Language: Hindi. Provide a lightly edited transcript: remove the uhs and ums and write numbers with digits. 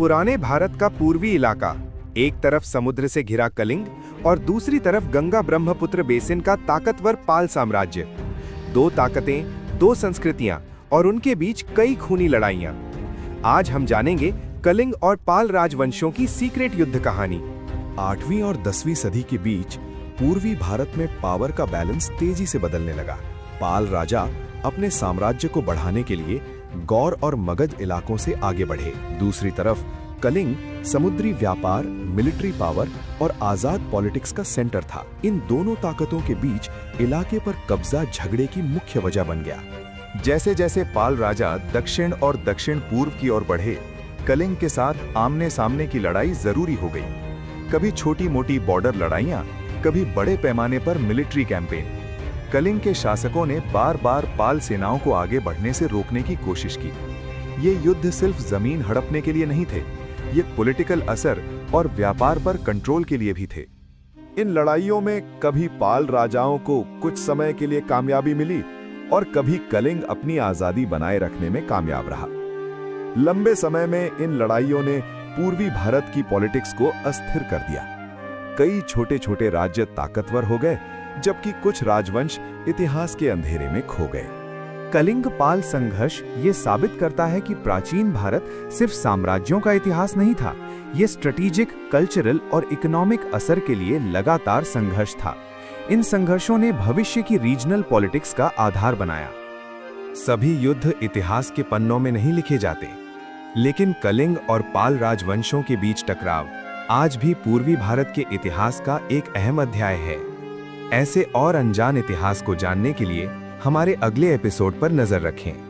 पुराने भारत का पूर्वी इलाका, एक तरफ समुद्र से घिरा कलिंग और दूसरी तरफ गंगा ब्रह्मपुत्र बेसिन का ताकतवर पाल साम्राज्य। दो ताकतें, दो संस्कृतियां और उनके बीच कई खूनी लड़ाइयां। आज हम जानेंगे कलिंग और पाल राजवंशों की सीक्रेट युद्ध कहानी। 8वीं और 10वीं सदी के बीच पूर्वी भारत में पावर का बैलेंस तेजी से बदलने लगा। पाल राजा अपने साम्राज्य को बढ़ाने के लिए गौर और मगध इलाकों से आगे बढ़े। दूसरी तरफ कलिंग समुद्री व्यापार, मिलिट्री पावर और आजाद पॉलिटिक्स का सेंटर था। इन दोनों ताकतों के बीच इलाके पर कब्जा झगड़े की मुख्य वजह बन गया। जैसे जैसे पाल राजा दक्षिण और दक्षिण पूर्व की ओर बढ़े, कलिंग के साथ आमने सामने की लड़ाई जरूरी हो गई। कभी छोटी मोटी बॉर्डर लड़ाइयां, कभी बड़े पैमाने पर मिलिट्री कैंपेन। कलिंग के शासकों ने बार बार पाल सेनाओं को आगे बढ़ने से रोकने की कोशिश की। ये युद्ध सिर्फ जमीन हड़पने के लिए नहीं थे, ये पॉलिटिकल असर और व्यापार पर कंट्रोल के लिए भी थे। इन लड़ाइयों में कभी पाल राजाओं को कुछ समय के लिए कामयाबी मिली और कभी कलिंग अपनी आजादी बनाए रखने में कामयाब रहा। लंबे समय में इन लड़ाइयों ने पूर्वी भारत की पॉलिटिक्स को अस्थिर कर दिया। कई छोटे छोटे राज्य ताकतवर हो गए, जबकि कुछ राजवंश इतिहास के अंधेरे में खो गए। कलिंग पाल संघर्ष ये साबित करता है कि प्राचीन भारत सिर्फ साम्राज्यों का इतिहास नहीं था, ये स्ट्रेटेजिक, कल्चरल और इकोनॉमिक असर के लिए लगातार संघर्ष था। इन संघर्षों ने भविष्य की रीजनल पॉलिटिक्स का आधार बनाया। सभी युद्ध इतिहास के पन्नों में नहीं लिखे जाते, लेकिन कलिंग और पाल राजवंशों के बीच टकराव आज भी पूर्वी भारत के इतिहास का एक अहम अध्याय है। ऐसे और अनजान इतिहास को जानने के लिए हमारे अगले एपिसोड पर नजर रखें।